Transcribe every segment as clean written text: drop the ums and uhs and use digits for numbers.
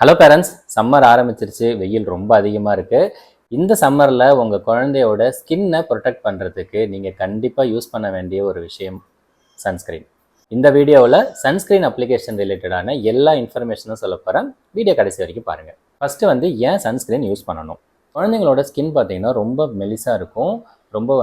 Hello parents, summer ஆரம்பிச்சிருச்சு. வெயில் ரொம்ப அதிகமாக இருக்குது. இந்த சம்மரில் உங்கள் குழந்தையோட ஸ்கின்னை ப்ரொடெக்ட் பண்ணுறதுக்கு நீங்கள் கண்டிப்பாக யூஸ் பண்ண வேண்டிய ஒரு விஷயம் சன்ஸ்க்ரீன். இந்த வீடியோவில் சன்ஸ்க்ரீன் அப்ளிகேஷன் ரிலேட்டடான எல்லா இன்ஃபர்மேஷனும் சொல்ல போகிறேன். வீடியோ கடைசி வரைக்கும் பாருங்கள். ஃபஸ்ட்டு ஏன் சன்ஸ்க்ரீன் யூஸ் பண்ணணும்? குழந்தைங்களோட ஸ்கின் பார்த்திங்கன்னா ரொம்ப மெலிசாக இருக்கும், ரொம்ப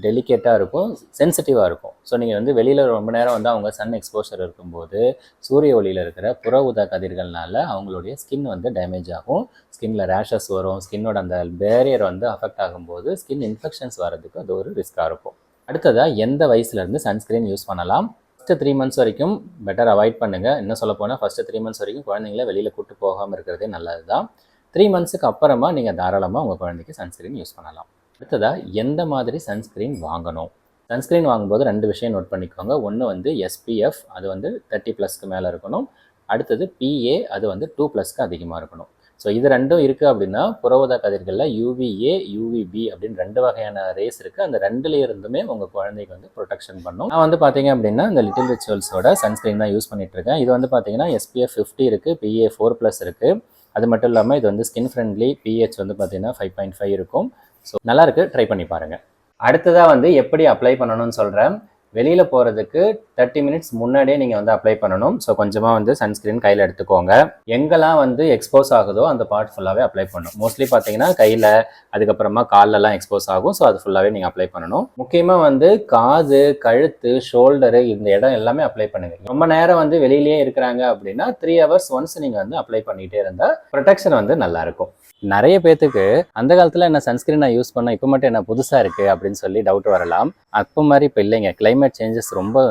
டெலிகேட்டாக இருக்கும், சென்சிட்டிவாக இருக்கும். ஸோ நீங்கள் வெளியில் ரொம்ப நேரம் அவங்க சன் எக்ஸ்போஷர் இருக்கும்போது சூரிய ஒளியில் இருக்கிற புற ஊதா கதிர்கள்னால அவங்களுடைய ஸ்கின் டேமேஜ் ஆகும். ஸ்கின்னில் ரேஷஸ் வரும். ஸ்கின்னோட அந்த பேரியர் அஃபெக்ட் ஆகும்போது ஸ்கின் இன்ஃபெக்ஷன்ஸ் வரதுக்கு அது ஒரு ரிஸ்க்காக இருக்கும். அடுத்ததாக எந்த வயசுலேருந்து சன்ஸ்க்ரீன் யூஸ் பண்ணலாம்? ஃபஸ்ட்டு 3 மந்த்ஸ் வரைக்கும் பெட்டர் அவாய்ட் பண்ணுங்கள். இன்னும் சொல்ல போனால் ஃபஸ்ட்டு 3 மந்த்ஸ் வரைக்கும் குழந்தைங்கள வெளியில் கூட்டு போகாமல் இருக்கிறதே நல்லது தான். 3 மந்த்ஸுக்கு அப்புறமா நீங்கள் தாராளமாக உங்கள் குழந்தைக்கு சன்ஸ்க்ரீன் யூஸ் பண்ணலாம். அடுத்ததாக எந்த மாதிரி சன்ஸ்க்ரீன் வாங்கணும்? சன்ஸ்க்ரீன் வாங்கும்போது 2 விஷயம் நோட் பண்ணிக்கோங்க. ஒன்று SPF, அது 30+க்கு மேலே இருக்கணும். அடுத்தது PA, அது 2+க்கு அதிகமாக இருக்கணும். ஸோ இது 2ம் இருக்குது அப்படின்னா புற ஊதா கதிர்களில் UVA, UVB அப்படின்னு 2 வகையான ரேஸ் இருக்குது. அந்த 2ல இருந்துமே உங்கள் குழந்தைக்கு ப்ரொடெக்ஷன் பண்ணும். நான் பார்த்தீங்க அப்படின்னா இந்த லிட்டில் ரிச்சுவல்ஸோட சன்ஸ்க்ரீன் தான் யூஸ் பண்ணிகிட்ருக்கேன். இது பார்த்தீங்கன்னா SPF 50 இருக்குது, PA 4+ இருக்குது. அது மட்டும் இல்லாமல் இது ஸ்கின் ஃப்ரெண்ட்லி. pH பார்த்தீங்கன்னா 5.5 இருக்கும். ஸோ நல்லாயிருக்கு, ட்ரை பண்ணி பாருங்கள். அடுத்ததாக எப்படி அப்ளை பண்ணணும்னு சொல்கிறேன். வெளியில் போகிறதுக்கு 30 மினிட்ஸ் முன்னாடியே நீங்கள் அப்ளை பண்ணணும். ஸோ கொஞ்சமாக சன்ஸ்க்ரீன் கையில் எடுத்துக்கோங்க. எங்கெல்லாம் எக்ஸ்போஸ் ஆகுதோ அந்த பார்ட் ஃபுல்லாகவே அப்ளை பண்ணணும். மோஸ்ட்லி பார்த்தீங்கன்னா கையில், அதுக்கப்புறமா கால்லெல்லாம் எக்ஸ்போஸ் ஆகும். ஸோ அது ஃபுல்லாகவே நீங்கள் அப்ளை பண்ணணும். முக்கியமாக காது, கழுத்து, ஷோல்டரு, இந்த இடம் எல்லாமே அப்ளை பண்ணுங்கள். ரொம்ப நேரம் வெளியிலேயே இருக்கிறாங்க அப்படின்னா 3 hours ஒன்ஸ் நீங்கள் அப்ளை பண்ணிகிட்டே இருந்தால் ப்ரொடெக்ஷன் நல்லாயிருக்கும். நிறைய பேத்துக்கு அந்த காலத்தில் என்ன சன்ஸ்கிரீன் நான் யூஸ் பண்ண இப்போ மட்டும் என்ன புதுசாக இருக்குது அப்படின்னு சொல்லி டவுட் வரலாம். அப்போ மாதிரி இப்போ இல்லைங்க. கிளைமேட் சேஞ்சஸ் ரொம்ப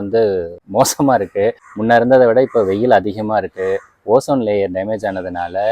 மோசமாக இருக்குது. முன்ன இருந்ததை விட இப்போ வெயில் அதிகமாக இருக்குது. ஓசோன் லேயர் டேமேஜ் ஆனதுனால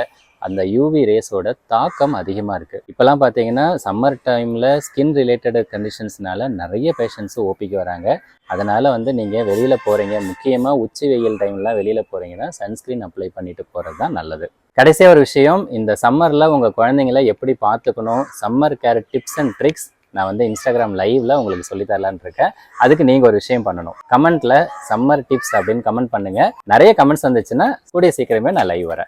அந்த யூவி ரேஸோட தாக்கம் அதிகமாக இருக்குது. இப்போலாம் பார்த்தீங்கன்னா சம்மர் டைமில் ஸ்கின் ரிலேட்டட் கண்டிஷன்ஸ்னால நிறைய பேஷண்ட்ஸு ஓபிக்கு வராங்க. அதனால் நீங்கள் வெளியில் போகிறீங்க, முக்கியமாக உச்சி வெயில் டைம்லாம் வெளியில் போகிறீங்கன்னா சன்ஸ்க்ரீன் அப்ளை பண்ணிட்டு போகிறது தான் நல்லது. கடைசியாக ஒரு விஷயம், இந்த சம்மரில் உங்கள் குழந்தைங்கள எப்படி பார்த்துக்கணும், summer care tips and tricks நான் இன்ஸ்டாகிராம் லைவில் உங்களுக்கு சொல்லித்தரலான்னு இருக்கேன். அதுக்கு நீங்கள் ஒரு விஷயம் பண்ணணும். கமெண்ட்டில் சம்மர் டிப்ஸ் அப்படின்னு கமெண்ட் பண்ணுங்கள். நிறைய கமெண்ட்ஸ் வந்துச்சுன்னா கூடிய சீக்கிரமே நான் லைவ் வரேன்.